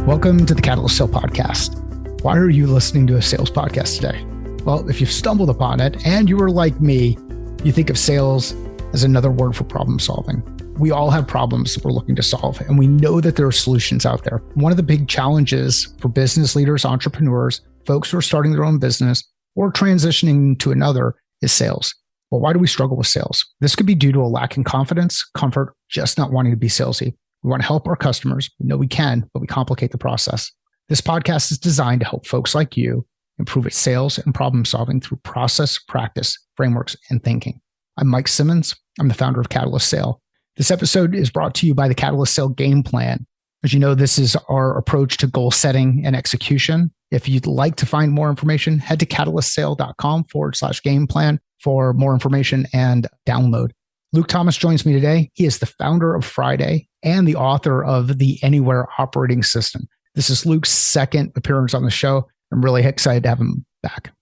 Welcome to the Catalyst Sale Podcast. Why are you listening to a sales podcast today? Well, if you've stumbled upon it and you are like me, you think of sales as another word for problem solving. We all have problems that we're looking to solve, and we know that there are solutions out there. One of the big challenges for business leaders, entrepreneurs, folks who are starting their own business or transitioning to another is sales. Well, why do we struggle with sales? This could be due to a lack in confidence, comfort, just not wanting to be salesy. We want to help our customers. We know we can, but we complicate the process. This podcast is designed to help folks like you improve at sales and problem solving through process, practice, frameworks, and thinking. I'm Mike Simmons. I'm the founder of Catalyst Sale. This episode is brought to you by the Catalyst Sale Game Plan. As you know, this is our approach to goal setting and execution. If you'd like to find more information, head to catalystsale.com/game plan for more information and download. Luke Thomas joins me today. He is the founder of Friday and the author of the Anywhere Operating System. This is Luke's second appearance on the show. I'm really excited to have him back.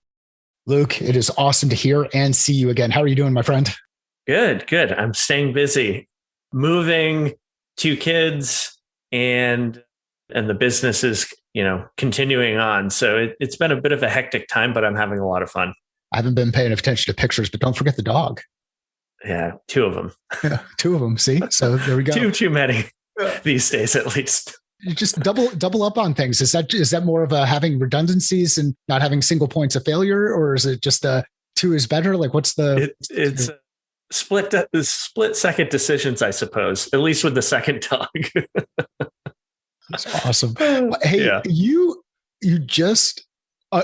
Luke, it is awesome to hear and see you again. How are you doing, my friend? Good. I'm staying busy, moving, 2 kids, and the business is, continuing on. So it's been a bit of a hectic time, but I'm having a lot of fun. I haven't been paying attention to pictures, but don't forget the dog. Yeah, 2 of them. Yeah, 2 of them. See, so there we go. Too many these days, at least. You just double up on things. Is that more of a having redundancies and not having single points of failure, or is it just 2 is better? Like, what's the? It's split second decisions, I suppose. At least with the second dog. That's awesome. Hey, yeah. You just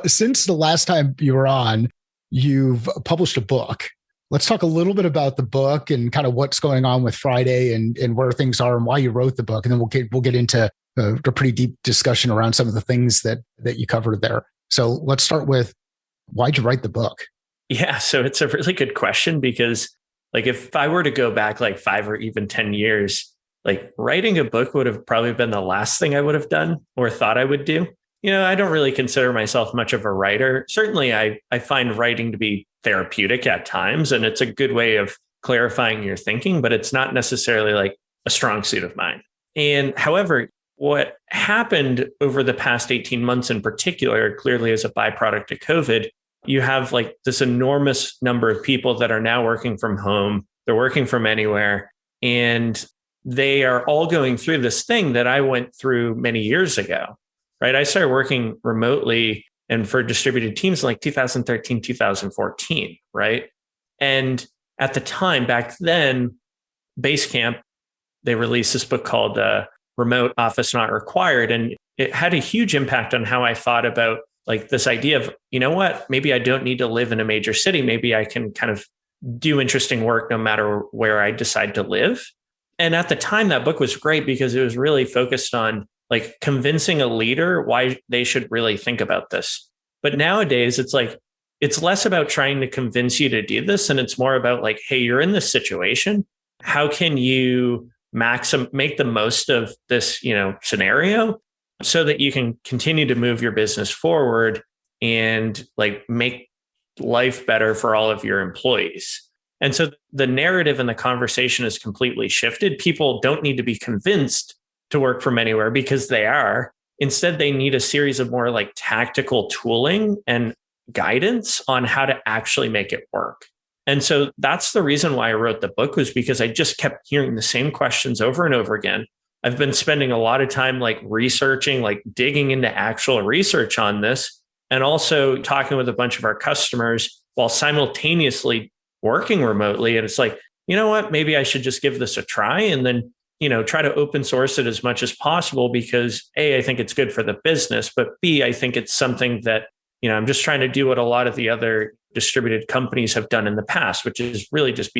since the last time you were on, you've published a book. Let's talk a little bit about the book and kind of what's going on with Friday and where things are and why you wrote the book. And then we'll get into a pretty deep discussion around some of the things that you covered there. So let's start with, why'd you write the book? Yeah, so it's a really good question because if I were to go back 5 or even 10 years, writing a book would have probably been the last thing I would have done or thought I would do. I don't really consider myself much of a writer. Certainly, I find writing to be therapeutic at times, and it's a good way of clarifying your thinking, but it's not necessarily a strong suit of mine. And however, what happened over the past 18 months in particular, clearly as a byproduct of COVID, you have this enormous number of people that are now working from home. They're working from anywhere, and they are all going through this thing that I went through many years ago. Right. I started working remotely and for distributed teams in 2013, 2014. Right. And at the time back then, Basecamp, they released this book called Remote Office Not Required. And it had a huge impact on how I thought about this idea of, maybe I don't need to live in a major city. Maybe I can kind of do interesting work no matter where I decide to live. And at the time, that book was great because it was really focused on convincing a leader why they should really think about this. But nowadays, it's less about trying to convince you to do this. And it's more about hey, you're in this situation. How can you make the most of this, scenario so that you can continue to move your business forward and make life better for all of your employees. And so the narrative and the conversation has completely shifted. People don't need to be convinced to work from anywhere because they are. Instead, they need a series of more tactical tooling and guidance on how to actually make it work. And so that's the reason why I wrote the book, was because I just kept hearing the same questions over and over again. I've been spending a lot of time researching, digging into actual research on this, and also talking with a bunch of our customers while simultaneously working remotely. And it's maybe I should just give this a try and then try to open source it as much as possible because A, I think it's good for the business, but B, I think it's something that, I'm just trying to do what a lot of the other distributed companies have done in the past, which is really just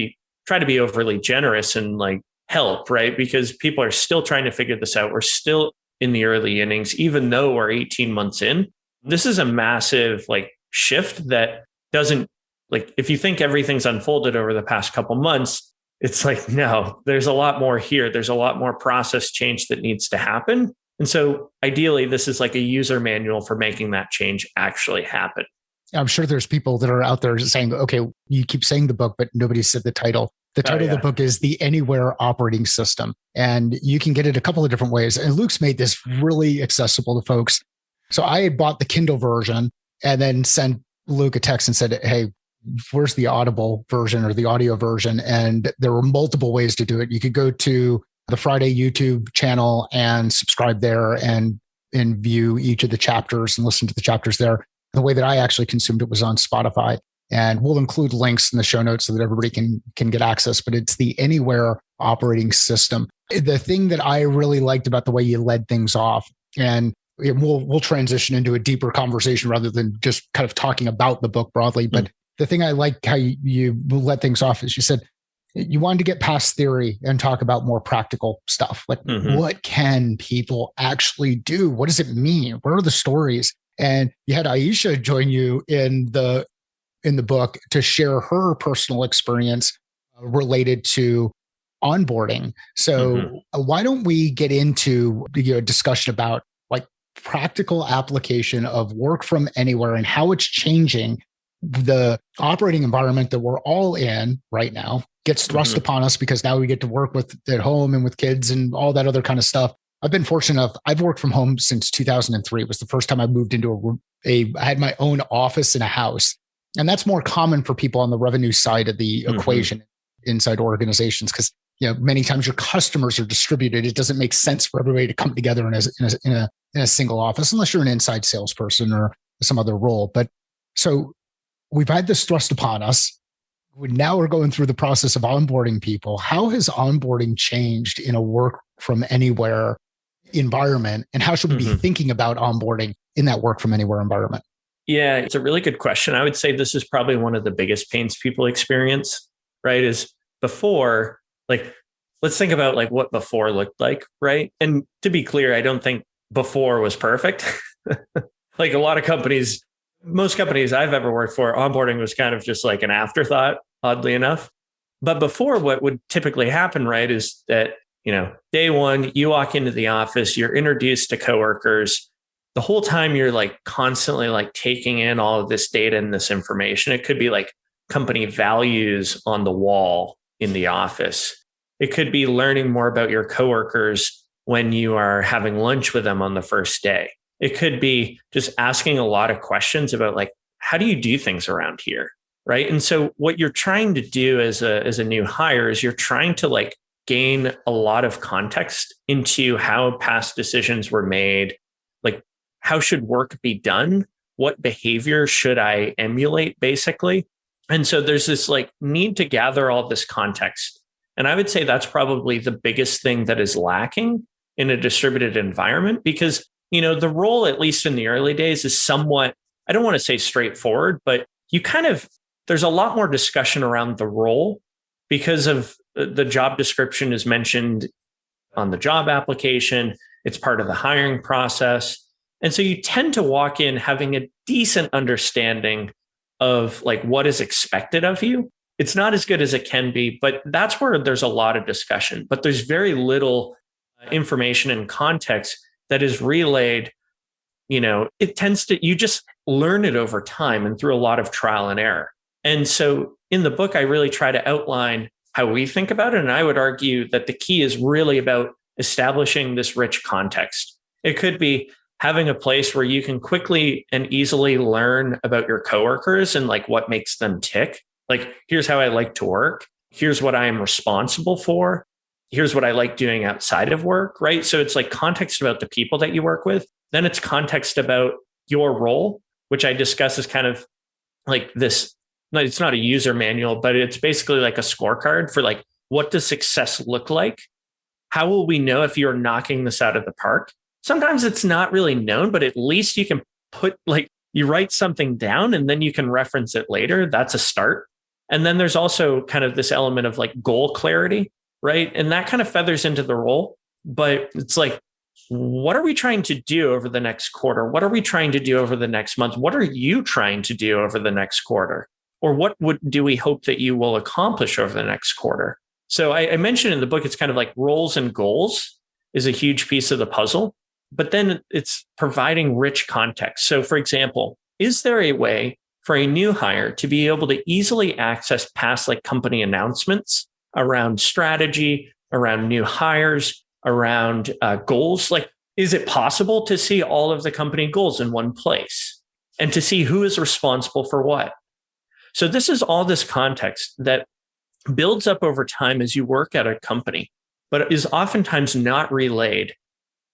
try to be overly generous and help, right? Because people are still trying to figure this out. We're still in the early innings, even though we're 18 months in. This is a massive shift that doesn't if you think everything's unfolded over the past couple months, it's no, there's a lot more here. There's a lot more process change that needs to happen. And so ideally, this is a user manual for making that change actually happen. I'm sure there's people that are out there saying, okay, you keep saying the book, but nobody said the title. The title of the book is The Anywhere Operating System, and you can get it a couple of different ways. And Luke's made this really accessible to folks. So I had bought the Kindle version and then sent Luke a text and said, hey, where's the Audible version or the audio version? And there were multiple ways to do it. You could go to the Friday YouTube channel and subscribe there and view each of the chapters and listen to the chapters there. The way that I actually consumed it was on Spotify. And we'll include links in the show notes so that everybody can get access. But it's the Anywhere Operating System. The thing that I really liked about the way you led things off, and we'll transition into a deeper conversation rather than just kind of talking about the book broadly. But the thing I like how you led things off is you said you wanted to get past theory and talk about more practical stuff. Like what can people actually do? What does it mean? What are the stories? And you had Aisha join you in the book to share her personal experience related to onboarding. So why don't we get into a discussion about like practical application of work from anywhere and how it's changing the operating environment that we're all in right now. Gets thrust upon us because now we get to work with at home and with kids and all that other kind of stuff. I've been fortunate enough. I've worked from home since 2003. It was the first time I moved into I had my own office in a house. And that's more common for people on the revenue side of the equation inside organizations, because many times your customers are distributed. It doesn't make sense for everybody to come together in a single office unless you're an inside salesperson or some other role. But so we've had this thrust upon us. Now we're going through the process of onboarding people. How has onboarding changed in a work from anywhere environment? And how should we be thinking about onboarding in that work from anywhere environment? Yeah, it's a really good question. I would say this is probably one of the biggest pains people experience, right? Is before, like, let's think about like what before looked like, right? And to be clear, I don't think before was perfect. Like a lot of companies, most companies I've ever worked for, onboarding was kind of just like an afterthought, oddly enough. But before, what would typically happen, right, is that, day one, you walk into the office, you're introduced to coworkers. The whole time you're like constantly like taking in all of this data and this information. It could be like company values on the wall in the office. It could be learning more about your coworkers when you are having lunch with them on the first day. It could be just asking a lot of questions about like, how do you do things around here? Right. And so what you're trying to do as a new hire is you're trying to like gain a lot of context into how past decisions were made. Like, how should work be done? What behavior should I emulate, basically? And so there's this like need to gather all this context. And I would say that's probably the biggest thing that is lacking in a distributed environment, because, the role, at least in the early days, is somewhat, I don't want to say straightforward, but there's a lot more discussion around the role because of the job description is mentioned on the job application. It's part of the hiring process. And so you tend to walk in having a decent understanding of like what is expected of you. It's not as good as it can be, but that's where there's a lot of discussion. But there's very little information and context that is relayed. It tends to, you just learn it over time and through a lot of trial and error. And so in the book, I really try to outline how we think about it. And I would argue that the key is really about establishing this rich context. It could be having a place where you can quickly and easily learn about your coworkers and like what makes them tick. Like, here's how I like to work. Here's what I am responsible for. Here's what I like doing outside of work, right? So it's like context about the people that you work with. Then it's context about your role, which I discuss as kind of like this. It's not a user manual, but it's basically like a scorecard for like, what does success look like? How will we know if you're knocking this out of the park? Sometimes it's not really known, but at least you can you write something down and then you can reference it later. That's a start. And then there's also kind of this element of like goal clarity, right? And that kind of feathers into the role. But it's like, what are we trying to do over the next quarter? What are we trying to do over the next month? What are you trying to do over the next quarter? Or what do we hope that you will accomplish over the next quarter? So I mentioned in the book, it's kind of like roles and goals is a huge piece of the puzzle, but then it's providing rich context. So for example, is there a way for a new hire to be able to easily access past like company announcements around strategy, around new hires, around goals. Like, is it possible to see all of the company goals in one place and to see who is responsible for what? So this is all this context that builds up over time as you work at a company, but is oftentimes not relayed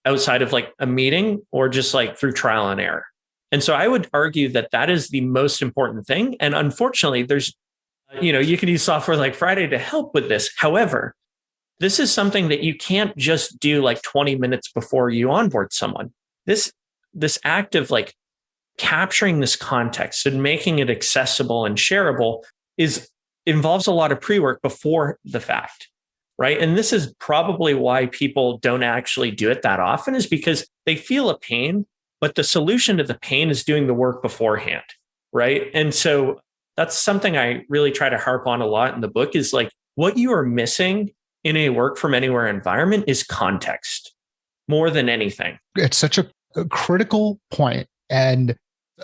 outside of like a meeting or just like through trial and error. And so I would argue that that is the most important thing. And unfortunately, there's, you can use software like Friday to help with this. However, this is something that you can't just do like 20 minutes before you onboard someone. This act of like capturing this context and making it accessible and shareable involves a lot of pre-work before the fact, right? And this is probably why people don't actually do it that often, is because they feel a pain, but the solution to the pain is doing the work beforehand, right? And so that's something I really try to harp on a lot in the book, is like what you are missing in a work from anywhere environment is context more than anything. It's such a critical point, and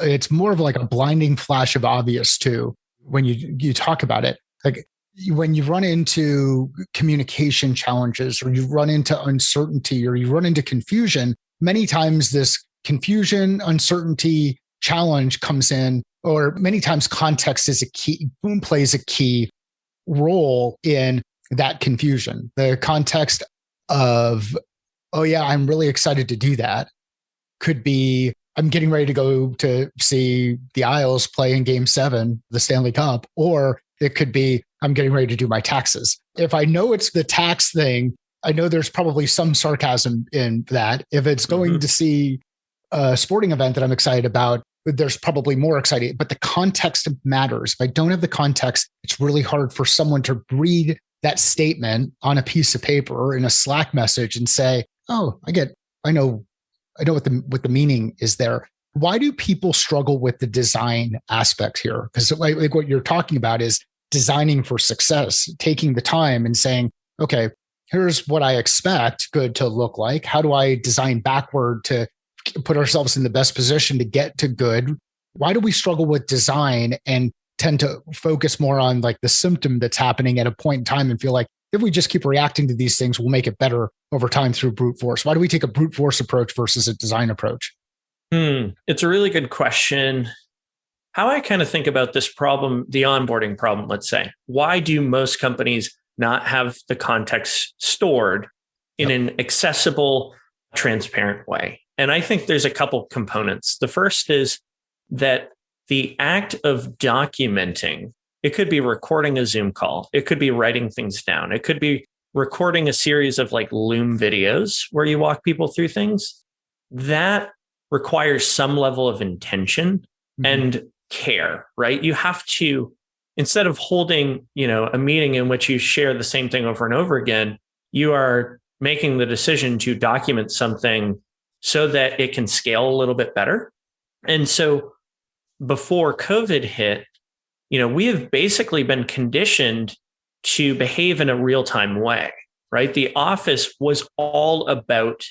it's more of like a blinding flash of obvious too when you talk about it. Like when you run into communication challenges, or you run into uncertainty, or you run into confusion, many times this confusion, uncertainty, challenge comes in, or many times context plays a key role in that confusion. The context of, oh yeah, I'm really excited to do that, could be, I'm getting ready to go to see the Isles play in Game 7, the Stanley Cup, or it could be, I'm getting ready to do my taxes. If I know it's the tax thing, I know there's probably some sarcasm in that. If it's going to see a sporting event that I'm excited about, there's probably more exciting, but the context matters. If I don't have the context, it's really hard for someone to read that statement on a piece of paper or in a Slack message and say, oh, I know what the meaning is there. Why do people struggle with the design aspect here? Because like what you're talking about is designing for success, taking the time and saying, okay, here's what I expect good to look like. How do I design backward to put ourselves in the best position to get to good? Why do we struggle with design and tend to focus more on like the symptom that's happening at a point in time and feel like if we just keep reacting to these things, we'll make it better over time through brute force? Why do we take a brute force approach versus a design approach? It's a really good question. How I kind of think about this problem, the onboarding problem, let's say, why do most companies not have the context stored in an accessible, transparent way? And I think there's a couple components. The first is that the act of documenting, it could be recording a Zoom call, it could be writing things down, it could be recording a series of like Loom videos where you walk people through things. That requires some level of intention and care, right? You have to, instead of holding, a meeting in which you share the same thing over and over again, you are making the decision to document something so that it can scale a little bit better. And so before COVID hit, we have basically been conditioned to behave in a real-time way, right? The office was all about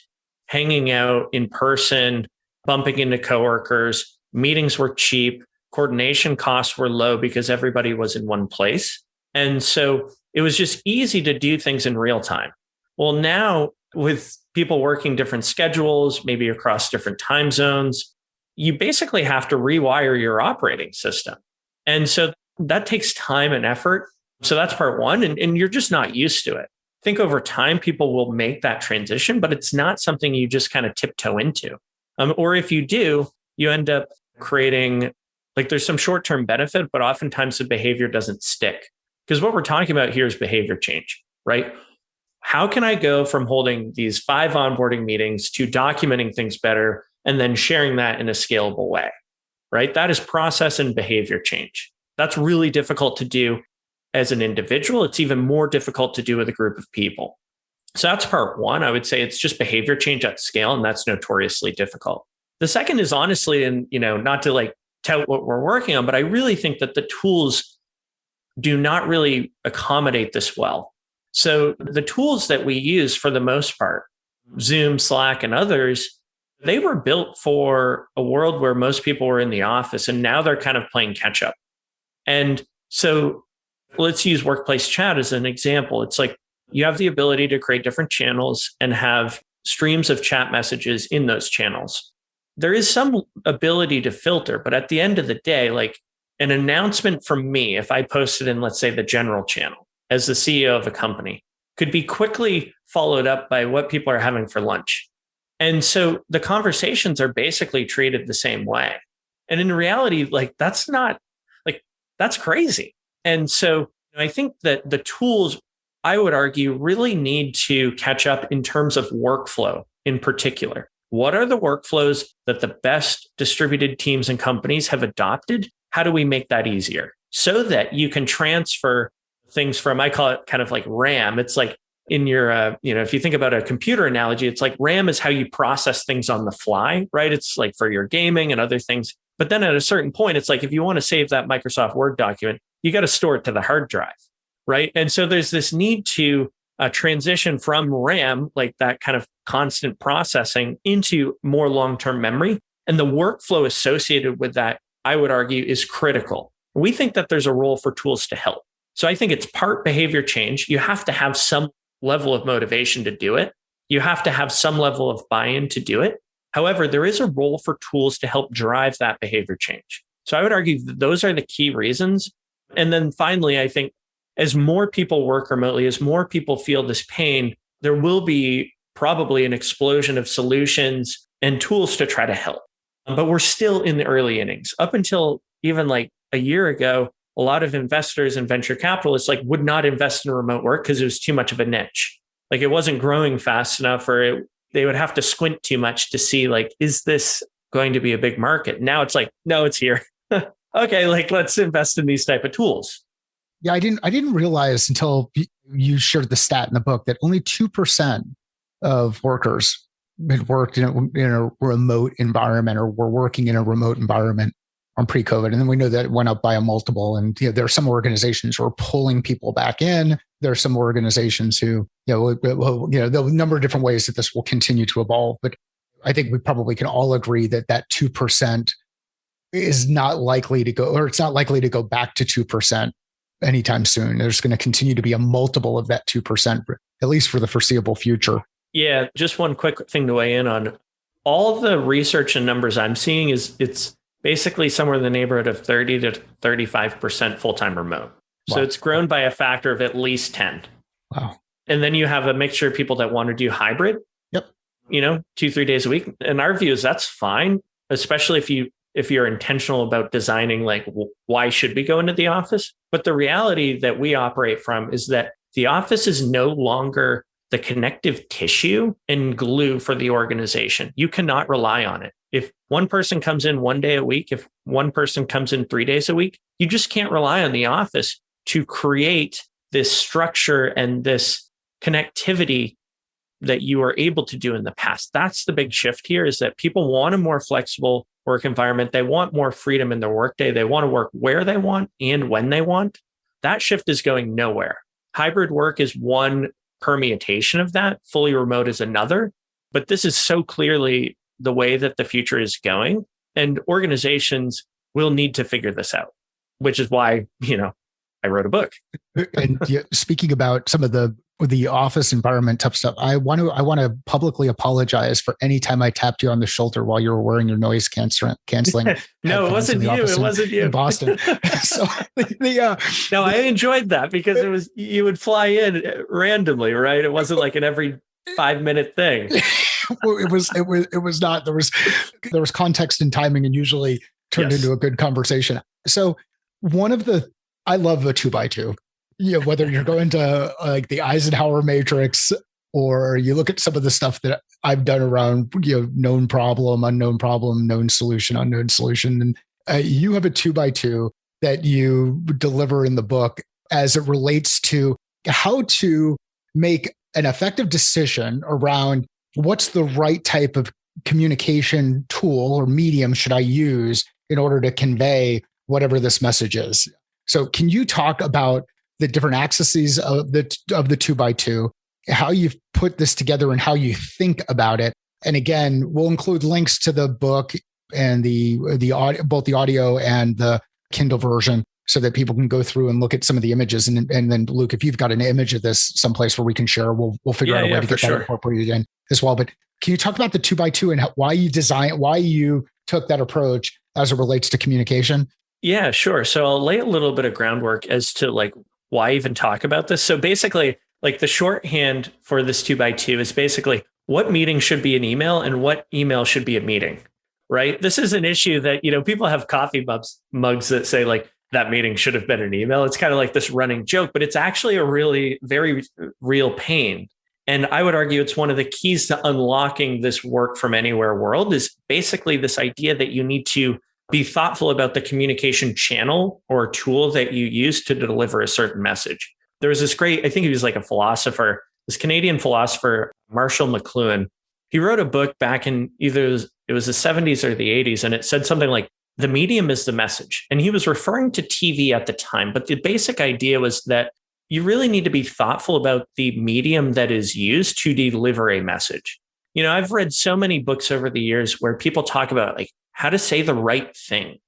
hanging out in person, bumping into coworkers. Meetings were cheap. Coordination costs were low because everybody was in one place. And so it was just easy to do things in real time. Well, now with people working different schedules, maybe across different time zones, you basically have to rewire your operating system. And so that takes time and effort. So that's part one. And you're just not used to it. I think over time, people will make that transition, but it's not something you just kind of tiptoe into. Or if you do, you end up creating, like there's some short-term benefit, but oftentimes the behavior doesn't stick. Because what we're talking about here is behavior change, right? How can I go from holding these 5 onboarding meetings to documenting things better and then sharing that in a scalable way, right? That is process and behavior change. That's really difficult to do as an individual. It's even more difficult to do with a group of people. So that's part one. I would say it's just behavior change at scale, and that's notoriously difficult. The second is honestly, and not to like tout what we're working on, but I really think that the tools do not really accommodate this well. So the tools that we use for the most part, Zoom, Slack, and others, they were built for a world where most people were in the office, and now they're kind of playing catch up. And so let's use workplace chat as an example. It's like you have the ability to create different channels and have streams of chat messages in those channels. There is some ability to filter, but at the end of the day, like an announcement from me, if I posted in, let's say, the general channel as the CEO of a company, could be quickly followed up by what people are having for lunch. And so the conversations are basically treated the same way. And in reality, like that's crazy. And so I think that the tools, I would argue, really need to catch up in terms of workflow in particular. What are the workflows that the best distributed teams and companies have adopted? How do we make that easier so that you can transfer things from, I call it kind of like RAM. It's like in your, if you think about a computer analogy, it's like RAM is how you process things on the fly, right? It's like for your gaming and other things. But then at a certain point, it's like if you want to save that Microsoft Word document, you got to store it to the hard drive, right? And so there's this need to transition from RAM, like that kind of constant processing, into more long-term memory. And the workflow associated with that, I would argue, is critical. We think that there's a role for tools to help. So I think it's part behavior change. You have to have some level of motivation to do it. You have to have some level of buy-in to do it. However, there is a role for tools to help drive that behavior change. So I would argue that those are the key reasons. And then finally, I think as more people work remotely, as more people feel this pain, there will be probably an explosion of solutions and tools to try to help. But we're still in the early innings. Up until even like a year ago, a lot of investors and venture capitalists would not invest in remote work because it was too much of a niche. Like it wasn't growing fast enough, or they would have to squint too much to see is this going to be a big market? Now it's like, no, it's here. Okay, let's invest in these type of tools. Yeah, I didn't realize until you shared the stat in the book that only 2% of workers had worked in a remote environment or were working in a remote environment on pre-COVID. And then we know that it went up by a multiple. And there are some organizations who are pulling people back in. There are some organizations who, the number of different ways that this will continue to evolve. But I think we probably can all agree that 2% is not likely to go, or it's not likely to go back to 2% anytime soon. There's going to continue to be a multiple of that 2%, at least for the foreseeable future. Yeah, just one quick thing to weigh in on. All the research and numbers I'm seeing is it's basically somewhere in the neighborhood of 30 to 35% full-time remote. Wow. So it's grown by a factor of at least 10. Wow. And then you have a mixture of people that want to do hybrid. Yep. 2-3 days a week. And our view is that's fine, especially if you're intentional about designing why should we go into the office? But the reality that we operate from is that the office is no longer the connective tissue and glue for the organization. You cannot rely on it. If one person comes in 1 day a week, if one person comes in 3 days a week, you just can't rely on the office to create this structure and this connectivity that you were able to do in the past. That's the big shift here, is that people want a more flexible work environment. They want more freedom in their workday. They want to work where they want and when they want. That shift is going nowhere. Hybrid work is one permutation of that. Fully remote is another. But this is so clearly the way that the future is going. And organizations will need to figure this out, which is why, I wrote a book. And speaking about some of the office environment tough stuff, I want to publicly apologize for any time I tapped you on the shoulder while you were wearing your noise canceling. No, it wasn't you. It wasn't you in Boston. So no, I enjoyed that because you would fly in randomly, right? It wasn't like an every 5-minute thing. It was not. There was context and timing, and usually turned into a good conversation. So I love the 2x2. Whether you're going to the Eisenhower matrix, or you look at some of the stuff that I've done around known problem, unknown problem, known solution, unknown solution, and you have a 2x2 that you deliver in the book as it relates to how to make an effective decision around what's the right type of communication tool or medium should I use in order to convey whatever this message is. So can you talk about the different axes of the 2x2, how you've put this together and how you think about it? And again, we'll include links to the book and the audio, both the audio and the Kindle version, so that people can go through and look at some of the images. And then Luke, if you've got an image of this someplace where we can share, we'll figure out a way to get that incorporated in as well. But can you talk about the 2x2 and why you took that approach as it relates to communication? Yeah, sure. So I'll lay a little bit of groundwork as to like why even talk about this. So basically, like the shorthand for this 2x2 is basically what meeting should be an email and what email should be a meeting, right? This is an issue that, people have coffee mugs that say like that meeting should have been an email. It's kind of like this running joke, but it's actually a really very real pain. And I would argue it's one of the keys to unlocking this work from anywhere world is basically this idea that you need to be thoughtful about the communication channel or tool that you use to deliver a certain message. There was this great, I think he was like a philosopher, this Canadian philosopher, Marshall McLuhan. He wrote a book back in either it was the 70s or the 80s, and it said something like, the medium is the message. And he was referring to TV at the time. But the basic idea was that you really need to be thoughtful about the medium that is used to deliver a message. I've read so many books over the years where people talk about like how to say the right thing,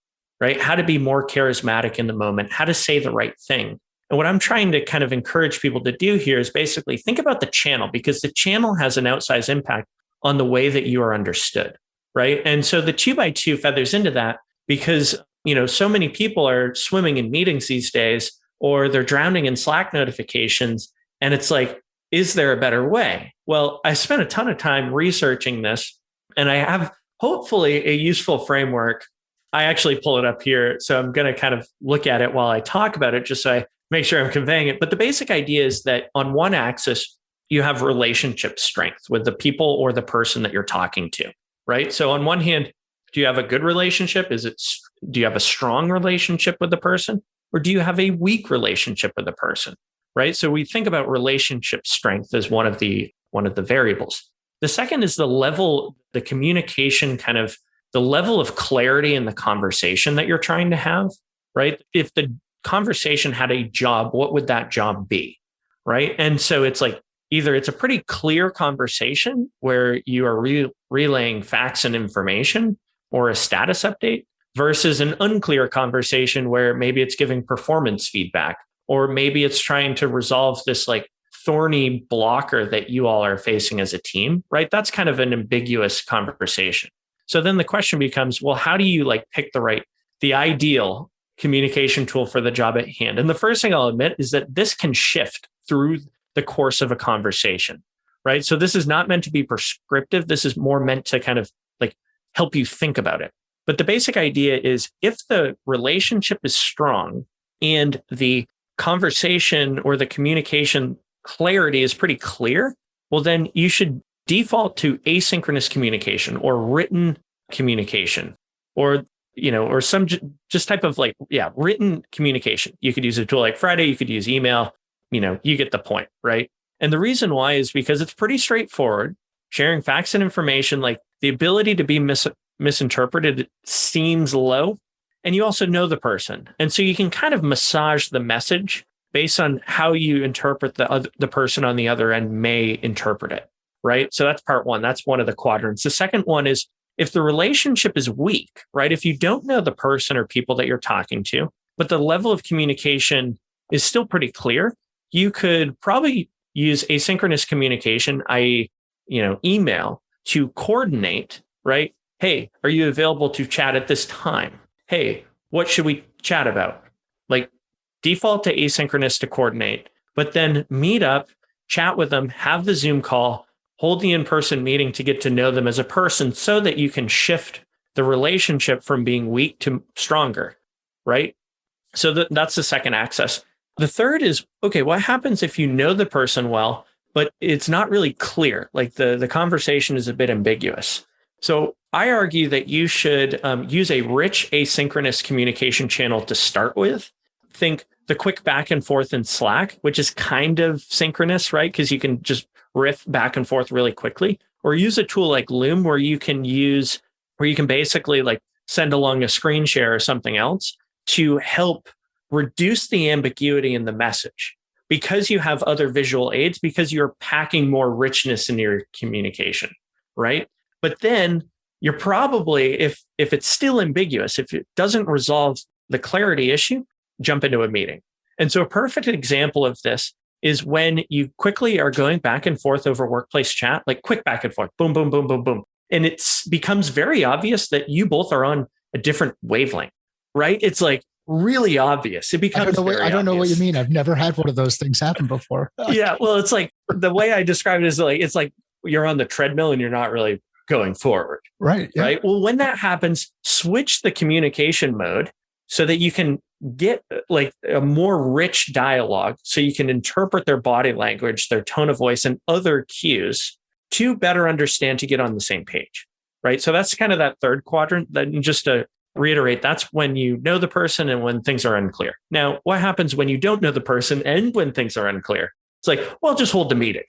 right? How to be more charismatic in the moment, how to say the right thing. And what I'm trying to kind of encourage people to do here is basically think about the channel, because the channel has an outsized impact on the way that you are understood, right? And so the 2x2 feathers into that because, so many people are swimming in meetings these days, or they're drowning in Slack notifications. And it's like, is there a better way? Well, I spent a ton of time researching this, and I have hopefully a useful framework. I actually pull it up here. So I'm going to kind of look at it while I talk about it, just so I make sure I'm conveying it. But the basic idea is that on one axis, you have relationship strength with the people or the person that you're talking to, right? So on one hand, do you have a good relationship? Do you have a strong relationship with the person? Or do you have a weak relationship with the person, right? So we think about relationship strength as one of the variables. The second is the communication, kind of the level of clarity in the conversation that you're trying to have, right? If the conversation had a job, what would that job be, right? And so it's like, either it's a pretty clear conversation where you are relaying facts and information or a status update, versus an unclear conversation where maybe it's giving performance feedback, or maybe it's trying to resolve this like thorny blocker that you all are facing as a team, right? That's kind of an ambiguous conversation. So then the question becomes, well, how do you like pick the ideal communication tool for the job at hand? And the first thing I'll admit is that this can shift through the course of a conversation, right? So this is not meant to be prescriptive. This is more meant to kind of like help you think about it. But the basic idea is if the relationship is strong and the conversation or the communication clarity is pretty clear, well, then you should default to asynchronous communication or written communication, or some just type of written communication. You could use a tool like Friday, you could use email, you get the point, right? And the reason why is because it's pretty straightforward. Sharing facts and information, like the ability to be misinterpreted seems low, and you also know the person. And so you can kind of massage the message based on how you interpret the person on the other end may interpret it, right? So that's part one. That's one of the quadrants. The second one is if the relationship is weak, right? If you don't know the person or people that you're talking to, but the level of communication is still pretty clear, you could probably use asynchronous communication, i.e., email, to coordinate, right? Hey, are you available to chat at this time? Hey, what should we chat about? Like default to asynchronous to coordinate, but then meet up, chat with them, have the Zoom call, hold the in-person meeting to get to know them as a person so that you can shift the relationship from being weak to stronger, right? So that's the second axis. The third is, okay, what happens if you know the person well, but it's not really clear? Like the conversation is a bit ambiguous. So I argue that you should use a rich asynchronous communication channel to start with. Think the quick back and forth in Slack, which is kind of synchronous, right? Because you can just riff back and forth really quickly. Or use a tool like Loom where you can basically like send along a screen share or something else to help reduce the ambiguity in the message, because you have other visual aids, because you're packing more richness in your communication, right? But then you're probably, if it's still ambiguous, if it doesn't resolve the clarity issue, jump into a meeting. And so a perfect example of this is when you quickly are going back and forth over workplace chat, like quick back and forth, boom, boom, boom, boom, boom. And it becomes very obvious that you both are on a different wavelength, right? It's like really obvious. It becomes I don't know what you mean. I've never had one of those things happen before. Yeah. Well, it's like the way I describe it is like, it's like you're on the treadmill and you're not really going forward. Right. Yeah. Right. Well, when that happens, switch the communication mode so that you can get like a more rich dialogue, so you can interpret their body language, their tone of voice, and other cues to better understand, to get on the same page. Right. So that's kind of that third quadrant. Then just to reiterate, that's when you know the person and when things are unclear. Now, what happens when you don't know the person and when things are unclear? It's like, well, just hold the meeting.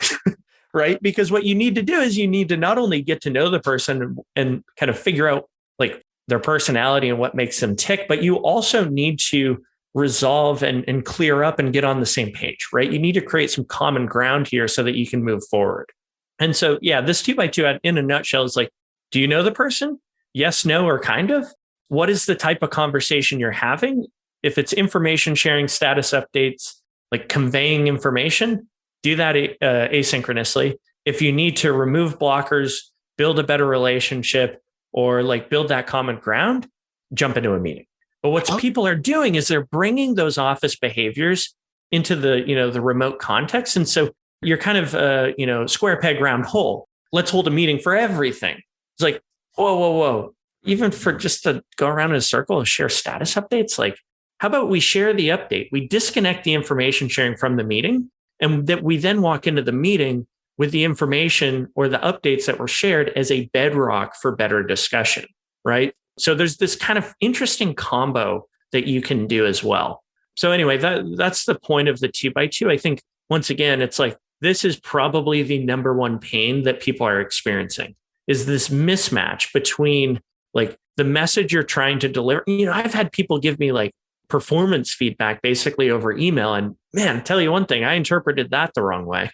Right? Because what you need to do is you need to not only get to know the person and kind of figure out like their personality and what makes them tick, but you also need to resolve and clear up and get on the same page, right? You need to create some common ground here so that you can move forward. And so, yeah, this 2x2 in a nutshell is like, do you know the person? Yes, no, or kind of? What is the type of conversation you're having? If it's information sharing, status updates, like conveying information, do that asynchronously. If you need to remove blockers, build a better relationship, or like build that common ground, jump into a meeting. But what people are doing is they're bringing those office behaviors into the remote context. And so you're kind of, square peg round hole. Let's hold a meeting for everything. It's like, whoa. Even for just to go around in a circle and share status updates, like, how about we share the update? We disconnect the information sharing from the meeting, and that we then walk into the meeting with the information or the updates that were shared as a bedrock for better discussion, right? So there's this kind of interesting combo that you can do as well. So anyway, that's the point of the 2x2. I think, once again, it's like, this is probably the number one pain that people are experiencing, is this mismatch between like the message you're trying to deliver. I've had people give me like performance feedback basically over email. And man, I'll tell you one thing, I interpreted that the wrong way.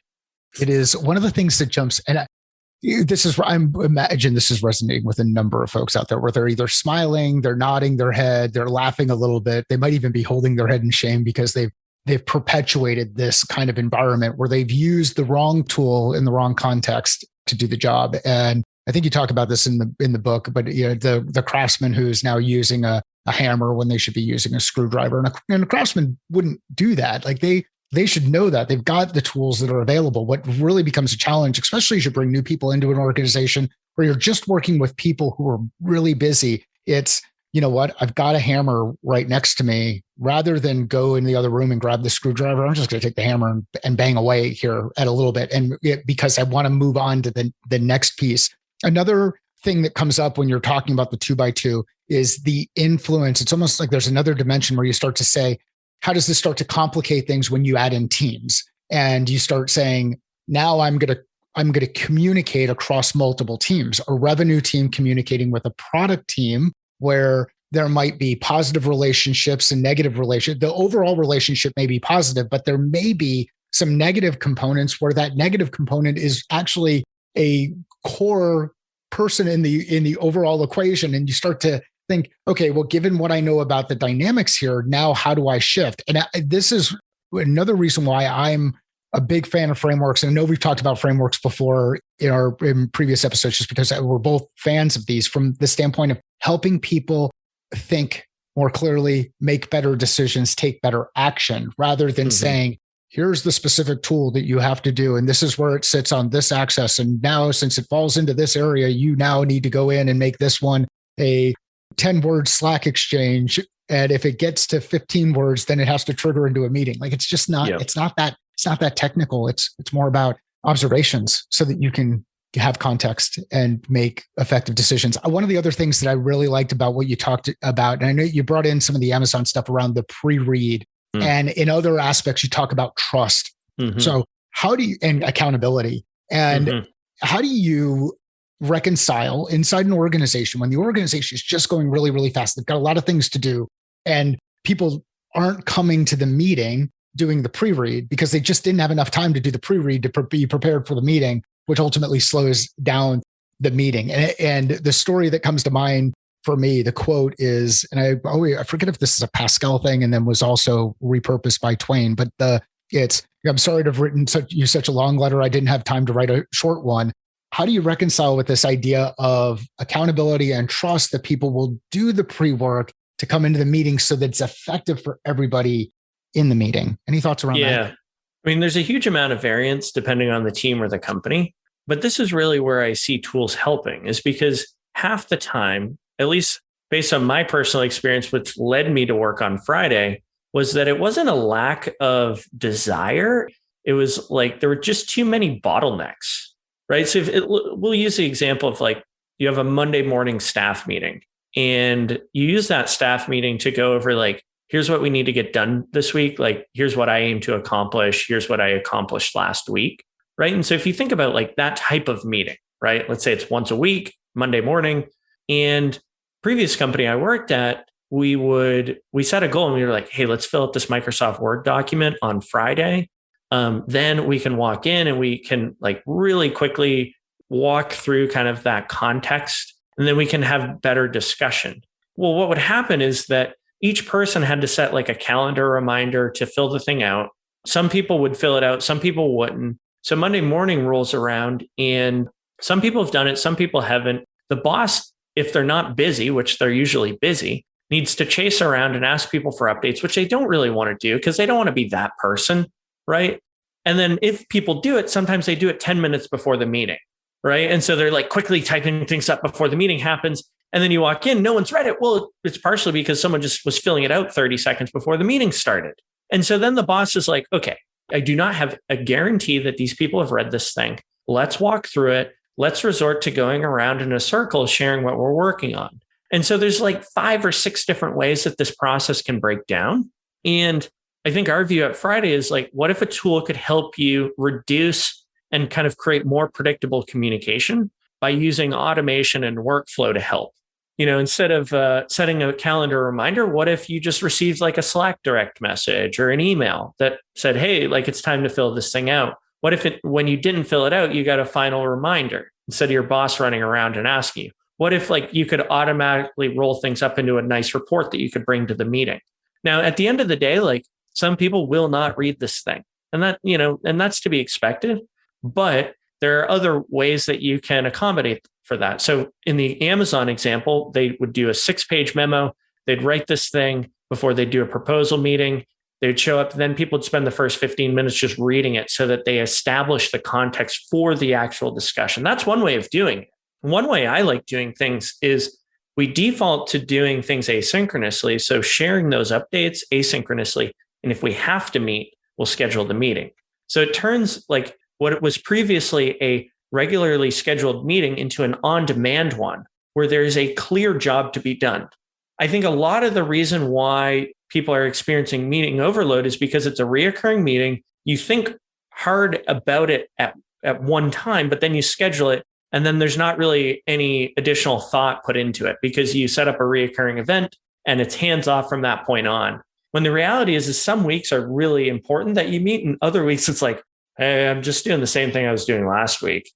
It is one of the things that jumps, and I'm imagine this is resonating with a number of folks out there, where they're either smiling, they're nodding their head, they're laughing a little bit. They might even be holding their head in shame because they've perpetuated this kind of environment where they've used the wrong tool in the wrong context to do the job. And I think you talk about this in the book, but the craftsman who's now using a hammer when they should be using a screwdriver, and a craftsman wouldn't do that. Like they should know that they've got the tools that are available. What really becomes a challenge, especially as you bring new people into an organization where you're just working with people who are really busy, it's, you know what, I've got a hammer right next to me. Rather than go in the other room and grab the screwdriver, I'm just going to take the hammer and bang away here at a little bit, because I want to move on to the next piece. Another thing that comes up when you're talking about the 2x2 is the influence. It's almost like there's another dimension where you start to say, how does this start to complicate things when you add in teams? And you start saying, now I'm going to communicate across multiple teams, a revenue team communicating with a product team, where there might be positive relationships and negative relationships. The overall relationship may be positive, but there may be some negative components where that negative component is actually a core person in the overall equation. And you start to think, okay, well, given what I know about the dynamics here, now how do I shift? And this is another reason why I'm a big fan of frameworks. And I know we've talked about frameworks before in previous episodes, just because we're both fans of these from the standpoint of helping people think more clearly, make better decisions, take better action, rather than saying, here's the specific tool that you have to do, and this is where it sits on this axis. And now, since it falls into this area, you now need to go in and make this one a 10-word Slack exchange. And if it gets to 15 words, then it has to trigger into a meeting. Like, it's just not, it's not that technical. It's more about observations so that you can have context and make effective decisions. One of the other things that I really liked about what you talked about, and I know you brought in some of the Amazon stuff around the pre-read, and in other aspects, you talk about trust. So how do you, and accountability, and how do you reconcile inside an organization when the organization is just going really, really fast? They've got a lot of things to do, and people aren't coming to the meeting doing the pre-read because they just didn't have enough time to do the pre-read to be prepared for the meeting, which ultimately slows down the meeting. And the story that comes to mind for me, the quote is, and I forget if this is a Pascal thing and then was also repurposed by Twain, but I'm sorry to have written such a long letter. I didn't have time to write a short one. How do you reconcile with this idea of accountability and trust that people will do the pre-work to come into the meeting so that it's effective for everybody in the meeting? Any thoughts around that? Yeah. I mean, there's a huge amount of variance depending on the team or the company, but this is really where I see tools helping, is because half the time, at least based on my personal experience, which led me to work on Friday, was that it wasn't a lack of desire. It was like there were just too many bottlenecks, right? So we'll use the example of like you have a Monday morning staff meeting and you use that staff meeting to go over like, here's what we need to get done this week. Like, here's what I aim to accomplish. Here's what I accomplished last week, right? And so if you think about like that type of meeting, right? Let's say it's once a week, Monday morning, and previous company I worked at, we set a goal and we were like, hey, let's fill out this Microsoft Word document on Friday. Then we can walk in and we can like really quickly walk through kind of that context, and then we can have better discussion. Well, what would happen is that each person had to set like a calendar reminder to fill the thing out. Some people would fill it out, some people wouldn't. So Monday morning rolls around and some people have done it, some people haven't. The boss, if they're not busy, which they're usually busy, needs to chase around and ask people for updates, which they don't really want to do because they don't want to be that person, right? And then if people do it, sometimes they do it 10 minutes before the meeting, right? And so they're like quickly typing things up before the meeting happens. And then you walk in, no one's read it. Well, it's partially because someone just was filling it out 30 seconds before the meeting started. And so then the boss is like, okay, I do not have a guarantee that these people have read this thing. Let's walk through it. Let's resort to going around in a circle, sharing what we're working on. And so there's like 5 or 6 different ways that this process can break down. And I think our view at Friday is like, what if a tool could help you reduce and kind of create more predictable communication by using automation and workflow to help? You know, instead of setting a calendar reminder, what if you just received like a Slack direct message or an email that said, hey, like it's time to fill this thing out? What if when you didn't fill it out, you got a final reminder instead of your boss running around and asking you? What if like you could automatically roll things up into a nice report that you could bring to the meeting? Now, at the end of the day, like some people will not read this thing, and that, you know, and that's to be expected, but there are other ways that you can accommodate for that. So in the Amazon example, they would do a 6-page memo. They'd write this thing before they do a proposal meeting. They'd show up, then people would spend the first 15 minutes just reading it so that they establish the context for the actual discussion. That's one way of doing it. One way I like doing things is we default to doing things asynchronously. So sharing those updates asynchronously. And if we have to meet, we'll schedule the meeting. So it turns like what was previously a regularly scheduled meeting into an on-demand one where there is a clear job to be done. I think a lot of the reason why people are experiencing meeting overload is because it's a reoccurring meeting. You think hard about it at one time, but then you schedule it. And then there's not really any additional thought put into it because you set up a reoccurring event and it's hands off from that point on. When the reality is some weeks are really important that you meet, and other weeks it's like, hey, I'm just doing the same thing I was doing last week,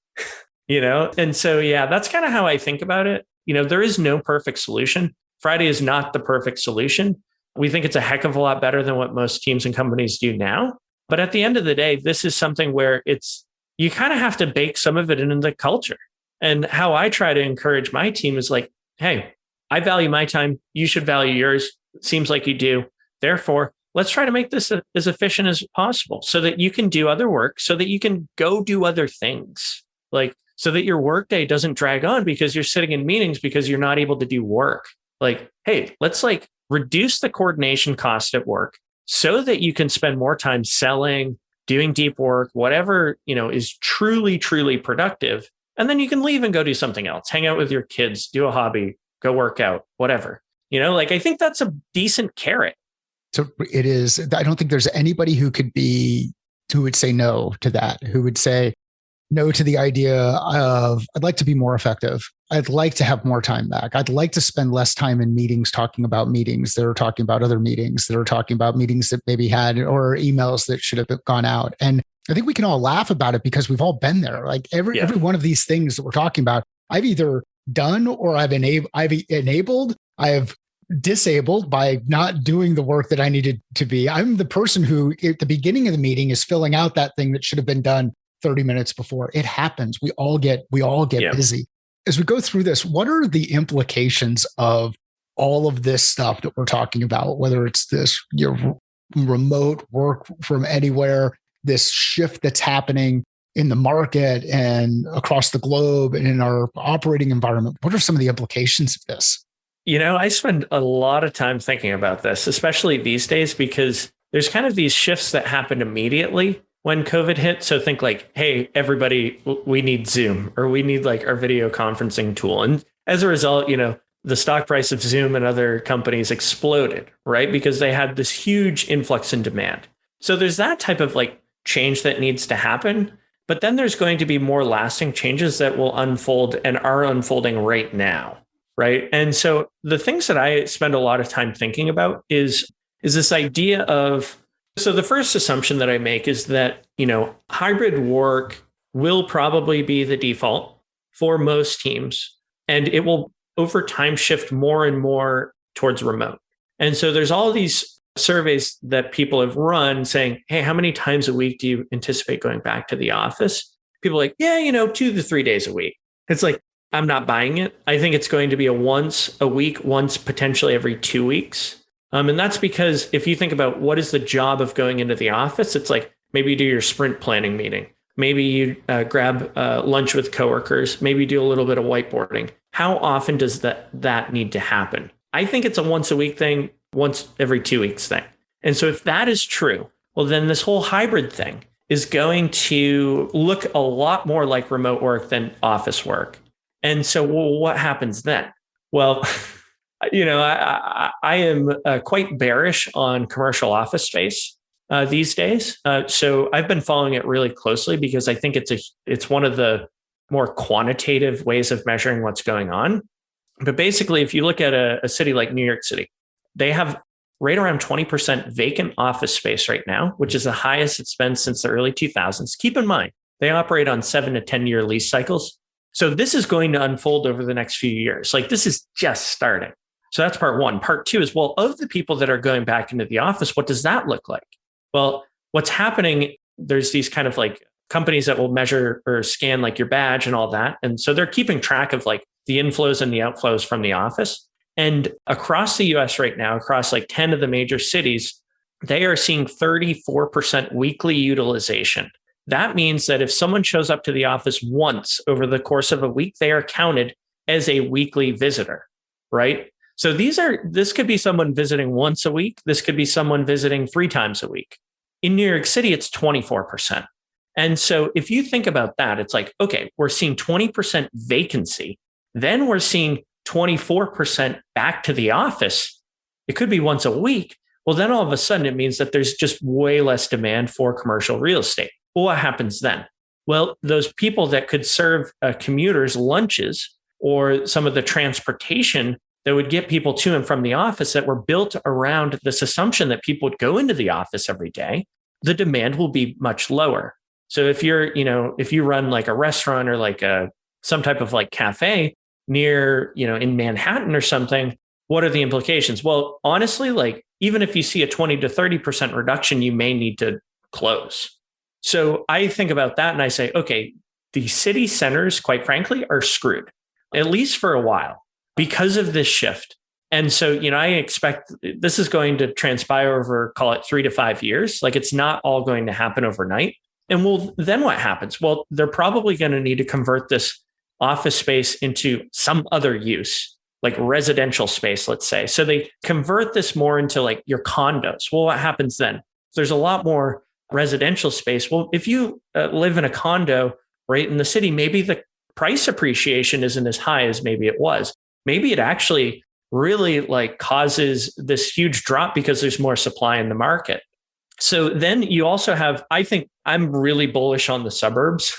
you know? And so, yeah, that's kind of how I think about it. You know, there is no perfect solution. Friday is not the perfect solution. We think it's a heck of a lot better than what most teams and companies do now. But at the end of the day, this is something where you kind of have to bake some of it into the culture. And how I try to encourage my team is like, hey, I value my time. You should value yours. It seems like you do. Therefore, let's try to make this as efficient as possible so that you can do other work, so that you can go do other things, like so that your workday doesn't drag on because you're sitting in meetings because you're not able to do work. Like, hey, let's like reduce the coordination cost at work so that you can spend more time selling, doing deep work, whatever, you know, is truly, truly productive. And then you can leave and go do something else, hang out with your kids, do a hobby, go work out, whatever. You know, like I think that's a decent carrot. So it is. I don't think there's anybody who would say no to that, who would say no to the idea of, I'd like to be more effective. I'd like to have more time back. I'd like to spend less time in meetings talking about meetings that are talking about other meetings that are talking about meetings that maybe had, or emails that should have gone out. And I think we can all laugh about it because we've all been there. Like every one of these things that we're talking about, I've either done or I've enabled, I have disabled by not doing the work that I needed to be. I'm the person who at the beginning of the meeting is filling out that thing that should have been done 30 minutes before. It happens. We all get busy. As we go through this, what are the implications of all of this stuff that we're talking about, whether it's this remote work from anywhere, this shift that's happening in the market and across the globe and in our operating environment? What are some of the implications of this? I spend a lot of time thinking about this, especially these days, because there's kind of these shifts that happened immediately when COVID hit. So think like, hey, everybody, we need Zoom, or we need like our video conferencing tool. And as a result, the stock price of Zoom and other companies exploded, right? Because they had this huge influx in demand. So there's that type of like change that needs to happen. But then there's going to be more lasting changes that will unfold and are unfolding right now. Right. And so the things that I spend a lot of time thinking about is this idea of, so the first assumption that I make is that, hybrid work will probably be the default for most teams, and it will over time shift more and more towards remote. And so there's all these surveys that people have run saying, hey, how many times a week do you anticipate going back to the office? People are like, yeah, 2 to 3 days a week. It's like, I'm not buying it. I think it's going to be a once a week, once potentially every 2 weeks. And that's because if you think about what is the job of going into the office, it's like maybe you do your sprint planning meeting. Maybe you grab lunch with coworkers. Maybe you do a little bit of whiteboarding. How often does that need to happen? I think it's a once a week thing, once every 2 weeks thing. And so if that is true, well, then this whole hybrid thing is going to look a lot more like remote work than office work. And so what happens then? Well, I am quite bearish on commercial office space these days. So I've been following it really closely because I think it's one of the more quantitative ways of measuring what's going on. But basically, if you look at a city like New York City, they have right around 20% vacant office space right now, which is the highest it's been since the early 2000s. Keep in mind, they operate on 7 to 10 year lease cycles. So this is going to unfold over the next few years. Like this is just starting. So that's part one. Part two is, well, of the people that are going back into the office, what does that look like? Well, what's happening, there's these kind of like companies that will measure or scan like your badge and all that. And so they're keeping track of like the inflows and the outflows from the office. And across the US right now, across like 10 of the major cities, they are seeing 34% weekly utilization. That means that if someone shows up to the office once over the course of a week, they are counted as a weekly visitor, right? So this could be someone visiting once a week. This could be someone visiting 3 times a week. In New York City, it's 24%. And so if you think about that, it's like, okay, we're seeing 20% vacancy. Then we're seeing 24% back to the office. It could be once a week. Well, then all of a sudden it means that there's just way less demand for commercial real estate. Well, what happens then? Well, those people that could serve commuters lunches or some of the transportation that would get people to and from the office that were built around this assumption that people would go into the office every day, the demand will be much lower. So if you run like a restaurant or like some type of like cafe near, in Manhattan or something, what are the implications? Well, honestly, like even if you see a 20 to 30% reduction, you may need to close. So I think about that and I say, okay, the city centers, quite frankly, are screwed, at least for a while, because of this shift. And so, I expect this is going to transpire over, call it 3 to 5 years. Like it's not all going to happen overnight. And then what happens? Well, they're probably going to need to convert this office space into some other use, like residential space, let's say. So they convert this more into like your condos. Well, what happens then? There's a lot more residential space. Well, if you live in a condo right in the city, maybe the price appreciation isn't as high as maybe it was. Maybe it actually really like causes this huge drop because there's more supply in the market. So then you also have, I think I'm really bullish on the suburbs,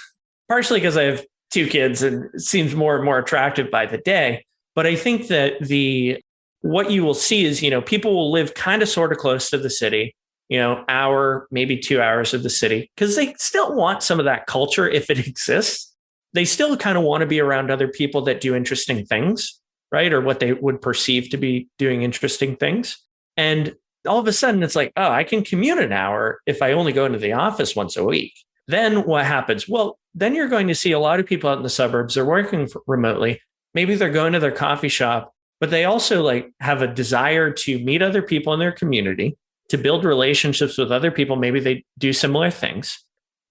partially because I have 2 kids and it seems more and more attractive by the day. But I think that what you will see is, people will live kind of sort of close to the city, hour, maybe 2 hours of the city, because they still want some of that culture if it exists. they still kind of want to be around other people that do interesting things, right? Or what they would perceive to be doing interesting things. And all of a sudden it's like, oh, I can commute an hour if I only go into the office once a week. Then what happens? Well, then you're going to see a lot of people out in the suburbs, they're working remotely. Maybe they're going to their coffee shop, but they also like have a desire to meet other people in their community, to build relationships with other people. Maybe they do similar things.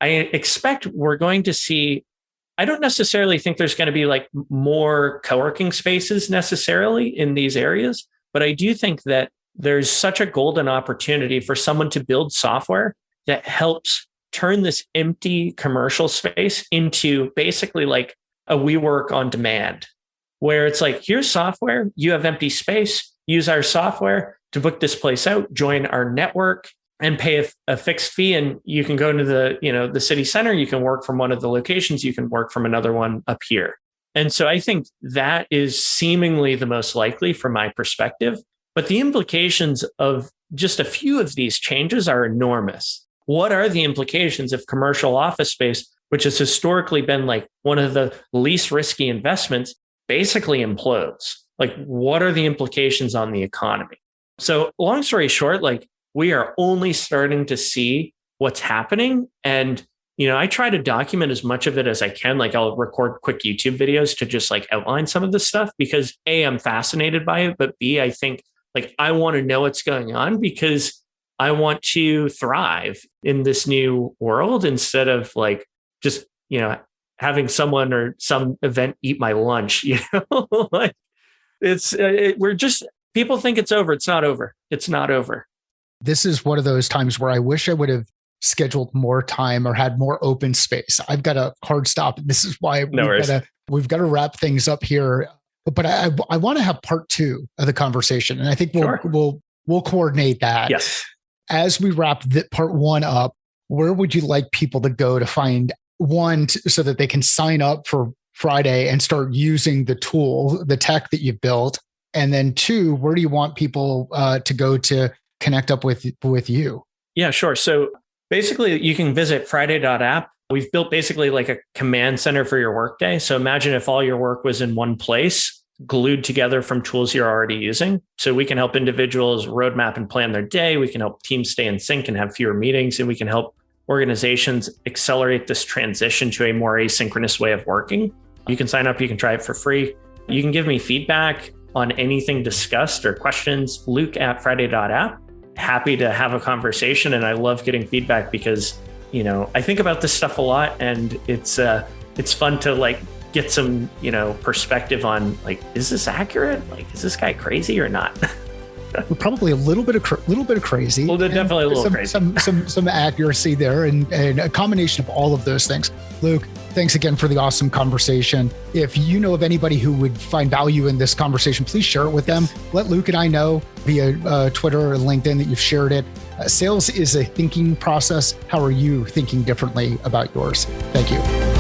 I expect we're going to see, I don't necessarily think there's going to be like more co-working spaces necessarily in these areas, but I do think that there's such a golden opportunity for someone to build software that helps turn this empty commercial space into basically like a WeWork on demand, where it's like, here's software, you have empty space, use our software to book this place out, join our network and pay a fixed fee. And you can go into the city center, you can work from one of the locations, you can work from another one up here. And so I think that is seemingly the most likely from my perspective. But the implications of just a few of these changes are enormous. What are the implications if commercial office space, which has historically been like one of the least risky investments, basically implodes? Like, what are the implications on the economy? So long story short, like we are only starting to see what's happening. And, I try to document as much of it as I can. Like I'll record quick YouTube videos to just like outline some of this stuff because A, I'm fascinated by it, but B, I think like I want to know what's going on because I want to thrive in this new world instead of like just, having someone or some event eat my lunch, like people think it's over. It's not over. It's not over. This is one of those times where I wish I would have scheduled more time or had more open space. I've got a hard stop. This is why we've got to wrap things up here. But I want to have part 2 of the conversation. And I think we'll coordinate that. Yes. As we wrap part 1 up, where would you like people to go to find one so that they can sign up for Friday and start using the tool, the tech that you built? And then 2, where do you want people to go to connect up with you? Yeah, sure. So basically you can visit friday.app. We've built basically like a command center for your workday. So imagine if all your work was in one place, glued together from tools you're already using. So we can help individuals roadmap and plan their day. We can help teams stay in sync and have fewer meetings. And we can help organizations accelerate this transition to a more asynchronous way of working. You can sign up. You can try it for free. You can give me feedback on anything discussed or questions, luke@friday.app. Happy to have a conversation. And I love getting feedback because, I think about this stuff a lot and it's fun to like get some, perspective on like, is this accurate? Like, is this guy crazy or not? We're probably a little bit of crazy. Well, they're definitely a little crazy. Some accuracy there and a combination of all of those things. Luke, thanks again for the awesome conversation. If you know of anybody who would find value in this conversation, please share it with them. Let Luke and I know via Twitter or LinkedIn that you've shared it. Sales is a thinking process. How are you thinking differently about yours? Thank you.